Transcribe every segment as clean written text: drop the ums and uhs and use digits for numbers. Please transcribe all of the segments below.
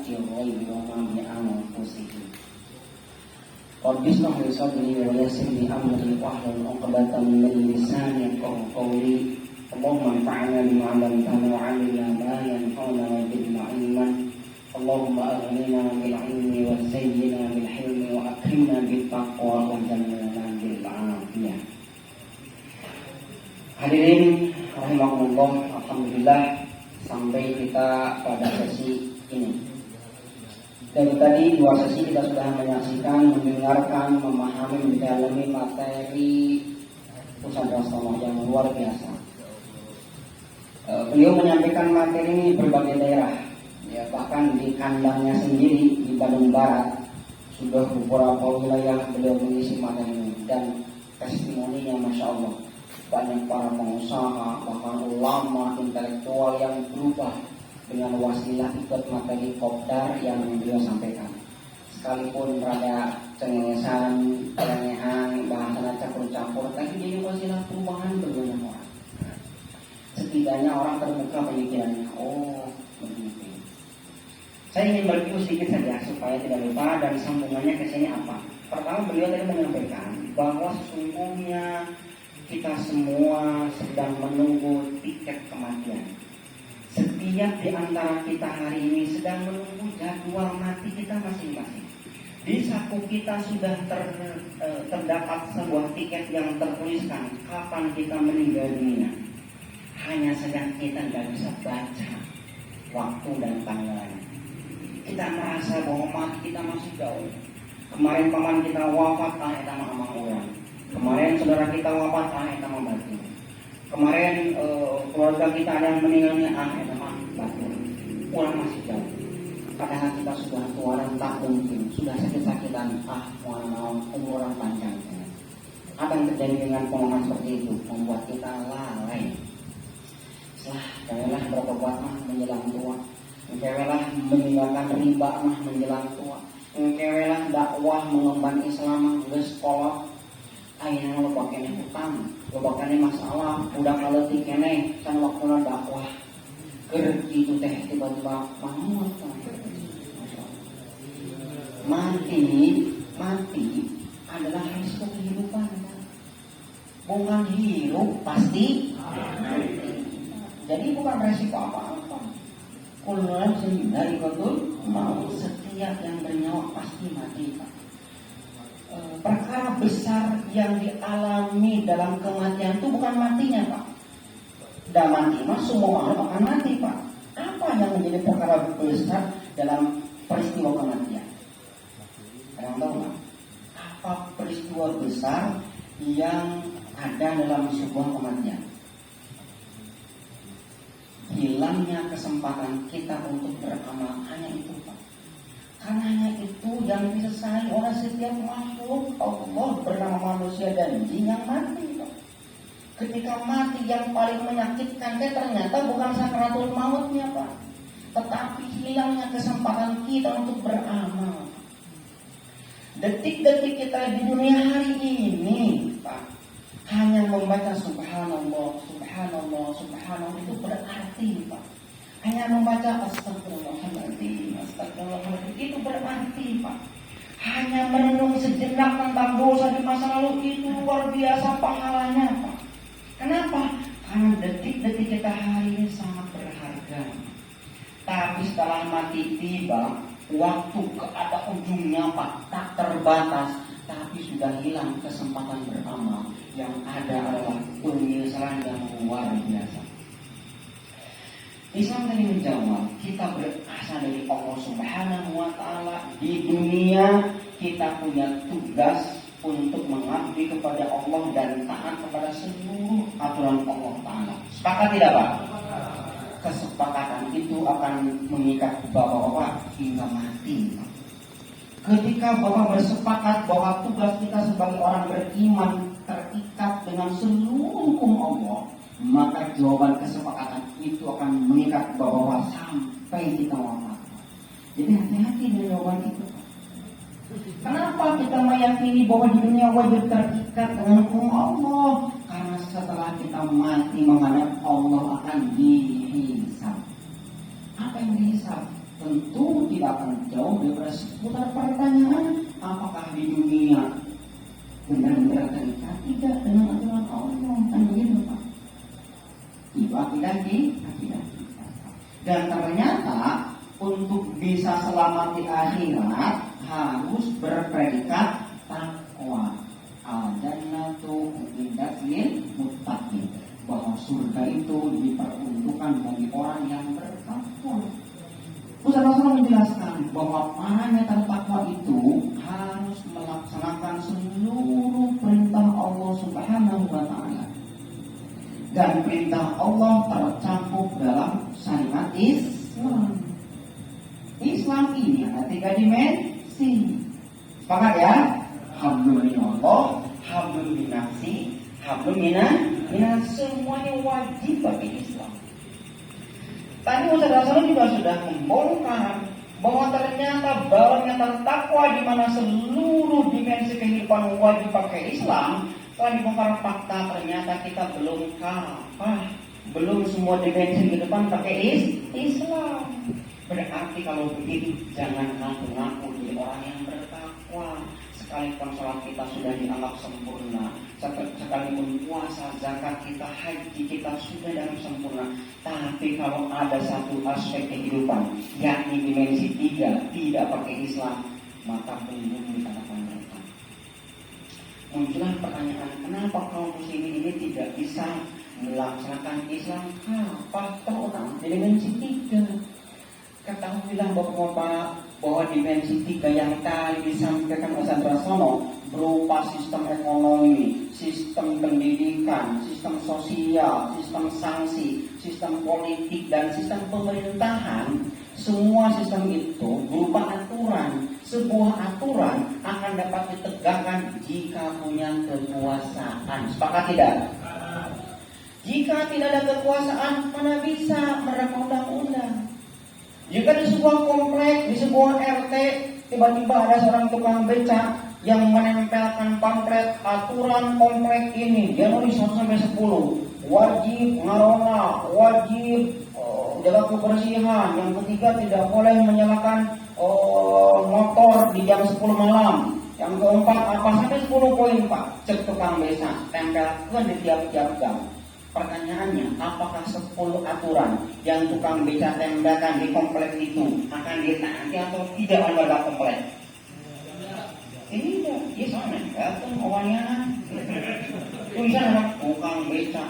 ayati ghaibi wa ma bi anfusihim. Rabbi shrah li sadri wa yassir li amri wahlul 'uqdatam min lisani yafqahu qawli. Allahumma anfa'na bima 'allamtana wa 'allimna ma yanfa'una wa zidna 'ilman. Allahumma aghnina bil 'ilmi wa zayyina bil hilmi wa akrimna bit taqwa wa jannina bil 'afiyah. Hadirin rahimakumullah, alhamdulillah sampai kita pada sesi ini. Dari tadi 2 sesi kita sudah menyaksikan, mendengarkan, memahami, mendalami materi Pusat Dasar yang luar biasa. Beliau menyampaikan materi ini di berbagai daerah, ya, bahkan di kandangnya sendiri di Bandung Barat sudah beberapa wilayah beliau mengisi materi ini, dan testimoninya masya Allah banyak para pengusaha bahkan ulama intelektual yang berubah dengan wasilah ikut materi kopdar yang beliau sampaikan. Sekalipun rada cengengesan, pelengehan, bahasa campur-campur, tapi jadi wasilah perubahan berbanyak orang. Setidaknya orang terbuka pemikirannya. Oh, begitu. Saya ingin beritahu sedikit saja supaya tidak lupa, dan sambungannya ke sini apa? Pertama, beliau tadi menyampaikan bahwa sesungguhnya kita semua sedang menunggu tiket kematian. Setiap di antara kita hari ini sedang menunggu jadwal mati kita masing-masing. Di saku kita sudah terdapat sebuah tiket yang tertuliskan kapan kita meninggal dunia. Hanya saja kita tidak bisa baca waktu dan tanggalnya. Kita merasa bahwa mati kita masih jauh. Kemarin paman kita wafat, kita sama orang. Kemarin saudara kita wafat, kita mau batu. Kemarin keluarga kita ada yang meninggalnya, kita mau batu. Orang masih jauh. Padahal kita sudah tua dan tak mungkin, sudah sakit-sakitan, mau umur orang panjang. Apa yang terjadi dengan pengalaman seperti itu? Membuat kita lalai. Kayalah bertobat mah menjelang tua. Kayalah meninggalkan riba mah menjelang tua. Kayalah dakwah mengemban Islam geus sekolah. Ayeuna loba keneh utang, loba keneh masalah, udah kaletik keneh can waktuna dakwah. Keur kitu teh tiba-tiba mahmud. Mati adalah risiko kehidupan. Bukan hidup pasti mati. Jadi bukan resiko apa-apa. Kullu nafsin dha'iqatul maut, setiap yang bernyawa pasti mati, Pak. Perkara besar yang dialami dalam kematian itu bukan matinya, Pak. Dan mati mah semua orang akan mati, Pak. Apa yang menjadi perkara besar dalam peristiwa kematian? Kalian tahu nggak? Apa peristiwa besar yang ada dalam sebuah kematian? Hilangnya kesempatan kita untuk beramal, hanya itu, Pak. Karena hanya itu yang disesali oleh setiap makhluk Allah bernama manusia dan jin yang mati, Pak. Ketika mati yang paling menyakitkan ternyata bukan sakaratul mautnya, Pak, tetapi hilangnya kesempatan kita untuk beramal. Detik-detik kita di dunia hari ini, Pak, hanya membaca subhanallah, subhanallah, subhanallah itu berarti, Pak. Hanya membaca astagfirullahaladzim, astagfirullahaladzim itu berarti, Pak. Hanya merenung sejenak tentang dosa di masa lalu itu luar biasa pahalanya, Pak. Kenapa? Karena detik-detik kita hari ini sangat berharga. Tapi setelah mati tiba, waktu ada ujungnya, Pak, tak terbatas. Tapi sudah hilang kesempatan beramal. Yang ada adalah penyesalan yang luar biasa. Islam tadi menjawab, kita berasal dari Allah Subhanahu wa Ta'ala. Di dunia kita punya tugas untuk mengabdi kepada Allah dan taat kepada seluruh aturan Allah Ta'ala. Sepakat tidak, Pak? Kesepakatan itu akan mengikat bapak-bapak hingga mati, Pak. Ketika Bapak bersepakat bahwa tugas kita sebagai orang beriman terikat dengan seluruh hukum Allah, maka jawaban kesepakatan itu akan mengikat Bapak sampai kita wafat. Jadi hati-hati dengan jawaban itu. Kenapa kita meyakini bahwa di dunia wajib terikat dengan hukum Allah? Karena setelah kita mati menghadap Allah akan dihisab. Apa yang dihisab? tentu tidak akan jauh daripada seputar pertanyaan apakah di dunia benar-benar terikat tidak dengan aturan Allah, kan begitu Pak? Itu akidah kita. Dan ternyata untuk bisa selamat di akhirat harus berpredikat takwa. Al-jannatu uiddat lil muttaqin, bahwa surga itu diperuntukkan bagi orang yang bertakwa. Rasulullah menjelaskan bahwa para yang bertakwa itu harus melaksanakan seluruh perintah Allah Subhanahu wa taala. Dan perintah Allah tercakup dalam syariat Islam. Islam ini ada 3 dimensi. Sepakat ya? Hablum minallah, hablum minafsi, hablum minas, semuanya wajib bagi Islam. Tadi Ustaz juga sudah membongkar bahwa ternyata barang yang tertakwa di mana seluruh dimensi kehidupan wajib pakai Islam. Setelah dibongkar fakta ternyata kita belum kafah, belum semua dimensi kehidupan pakai Islam. Berarti kalau begitu jangan ngaku-ngaku jadi orang yang bertakwa. Sekalipun sholat kita sudah dianggap sempurna, sekalipun puasa, zakat kita, haji kita sudah dalam sempurna, tapi kalau ada satu aspek kehidupan, yakni dimensi 3 tidak pakai Islam, maka belum dikatakan mereka. Muncullah pertanyaan, kenapa kaum muslimin ini tidak bisa melaksanakan Islam? Apa terutama di dimensi 3? Ketahuilah Bapak-bapak bahwa dimensi 3 yang tadi disampaikan Ustaz Rasono berupa sistem ekonomi, sistem pendidikan, sistem sosial, sistem sanksi, sistem politik, dan sistem pemerintahan. Semua sistem itu berupa aturan. Sebuah aturan akan dapat ditegakkan jika punya kekuasaan. Sepakat tidak? Jika tidak ada kekuasaan, mana bisa menerapkan undang-undang? Jika di sebuah komplek, di sebuah RT, tiba-tiba ada seorang tukang beca yang menempelkan pamflet aturan komplek ini, Januari 1-10, wajib ngarona, wajib jaga kebersihan. Yang ketiga, tidak boleh menyalakan motor di jam 10 malam. Yang keempat, apa sampai 10 poin Pak, cek tukang beca, tempelkan di tiap-tiap jam. Pertanyaannya, apakah 10 aturan yang tukang beca tempelkan di komplek itu akan ditaati atau tidak oleh warga komplek? Tidak, ya sama kan awalnya tulisan anak tukang beca.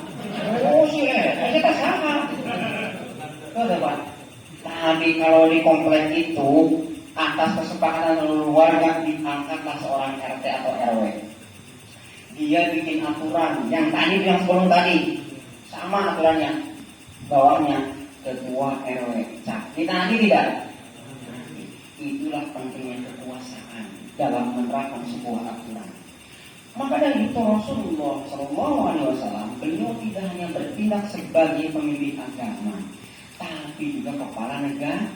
Oh sih, kita sama. Coba, tapi kalau di komplek itu atas kesepakatan warga diangkatlah seorang RT atau RW. Dia bikin aturan yang tadi yang sebelum tadi. Sama aturannya, bawahnya ketua RW. Ditagih tidak? Itulah pentingnya kekuasaan dalam menerapkan sebuah aturan. Maka dari itu Rasulullah SAW beliau tidak hanya bertindak sebagai pemimpin agama, tapi juga kepala negara.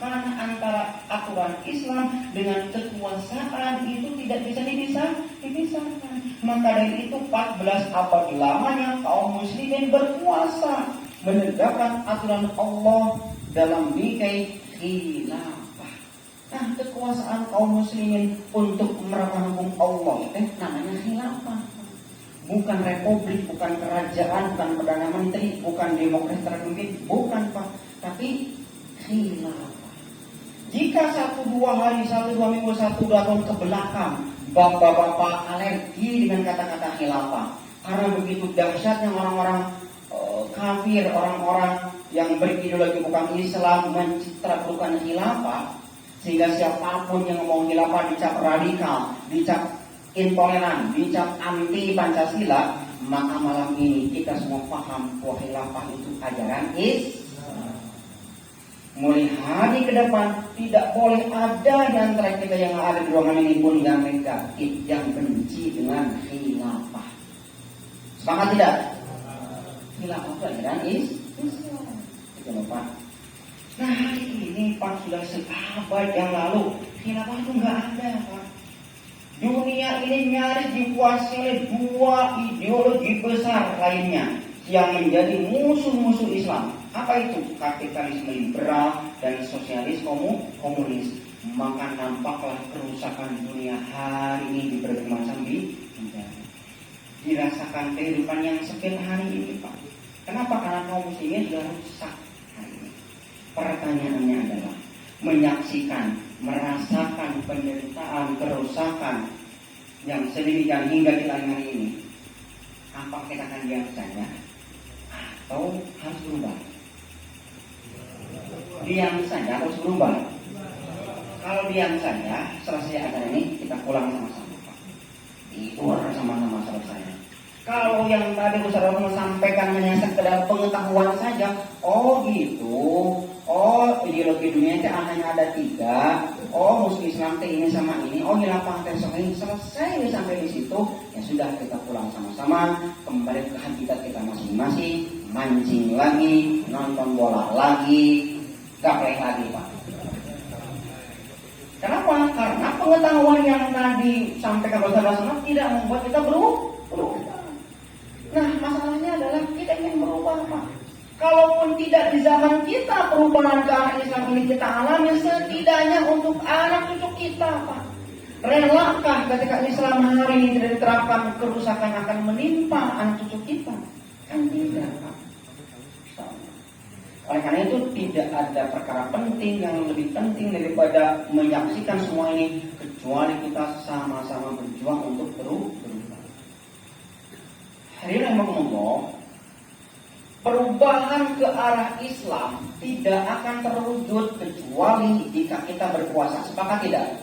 Karena antara aturan Islam dengan kekuasaan itu tidak bisa dipisahkan. Maka dari itu 14 abad lamanya kaum muslimin berkuasa menegakkan aturan Allah dalam bingkai khilafah. Nah, kekuasaan kaum muslimin untuk menerapkan hukum Allah itu namanya khilafah. Bukan republik, bukan kerajaan, bukan perdana menteri, bukan demokrasi terpimpin, bukan Pak, tapi khilafah. Jika 1-2 hari, 1-2 minggu, 1-2 tahun ke belakang bapak-bapak alergi dengan kata-kata khilafah, karena begitu dahsyatnya orang-orang kafir, orang-orang yang berideologi bukan Islam mencitrakan khilafah, sehingga siapapun yang ngomong khilafah dicap radikal, dicap intoleran, dicap anti Pancasila. Maka malam ini kita semua paham bahwa khilafah itu ajaran Islam. Mulai hari ke depan tidak boleh ada di antara kita yang ada di ruangan ini pun yang negatif, yang benci dengan khilafah. Sepakat tidak? Khilafah itu ajaran Islam. Itu Bapak. Nah hari ini Pak, sudah seabad yang lalu khilafah itu nggak ada Pak. Dunia ini nyaris dikuasai oleh 2 ideologi besar lainnya yang menjadi musuh-musuh Islam. Apa itu? Kapitalisme liberal dan sosialis komunis, maka nampaklah kerusakan dunia hari ini di berbagai macam bidang. Dirasakan kehidupan yang sepil hari ini, Pak. Kenapa? Karena kaum muslimin sudah rusak hari ini. Pertanyaannya adalah menyaksikan, merasakan penderitaan, kerusakan yang sedemikian hingga kita hari ini. Apa kita akan diam saja atau harus berubah? Diam saja harus berubah. Kalau diam saja, selesai acara ini kita pulang sama-sama, Pak. Itu harus sama-sama selesai. Kalau yang tadi Ustaz sampaikan hanya sekedar pengetahuan saja, oh gitu, oh ideologi dunia itu hanya ada 3, oh Muslim Islam ini sama ini, oh hilafah ini selesai sampai di situ, ya sudah kita pulang sama-sama, kembali ke habitat kita masing-masing, mancing lagi, nonton bola lagi, gaplek lagi, Pak. Kenapa? Karena pengetahuan yang tadi sampaikan Ustaz tidak membuat kita berubah. Nah, masalahnya adalah kita ingin berubah, Pak. Kalaupun tidak di zaman kita perubahan ke arah Islam ini kita alami, setidaknya untuk anak cucu kita, Pak. Relakah ketika Islam hari ini tidak diterapkan, kerusakan akan menimpa anak cucu kita? Kan tidak, Pak. Oleh karena itu tidak ada perkara penting yang lebih penting daripada menyaksikan semua ini, kecuali kita sama-sama berjuang untuk berubah. Hadirin rahimakumullah, perubahan ke arah Islam tidak akan terwujud kecuali jika kita berpuasa. Sepakat tidak?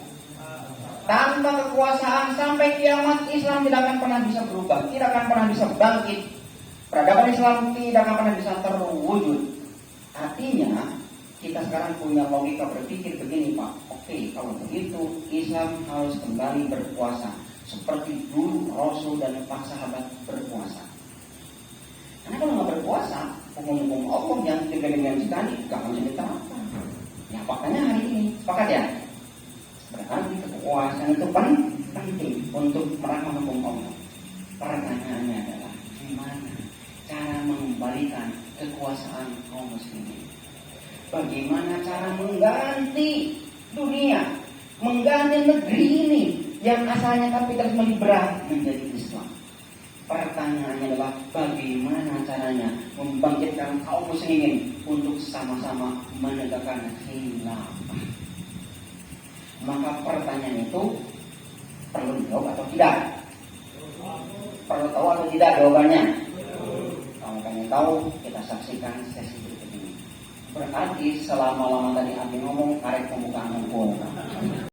Tanpa kekuasaan sampai kiamat Islam tidak akan pernah bisa berubah, tidak akan pernah bisa bangkit. Peradaban Islam tidak akan pernah bisa terwujud. Artinya kita sekarang punya logika berpikir begini, Pak. Oke, kalau begitu Islam harus kembali berpuasa seperti dulu Rasul dan para sahabat berpuasa. Karena kalau nggak berpuasa, hukum-hukum Allah yang dengan sekali nggak akan diterapkan. Ya faktanya hari ini, sepakat ya? Berarti kekuasaan itu penting untuk menerapkan hukum Allah. Pertanyaannya adalah gimana cara mengembalikan kekuasaan kaum muslimin? Bagaimana cara mengganti dunia, mengganti negeri ini yang asalnya kapitalisme liberal menjadi Islam? Pertanyaannya adalah bagaimana caranya membangkitkan kaum muslimin untuk sama-sama menegakkan khilafah? Maka pertanyaan itu perlu dijawab atau tidak? Perlu tahu atau tidak jawabannya? Kalau kalian tahu, kita saksikan sesi berikut ini. Berarti selama-lama tadi Abi ngomong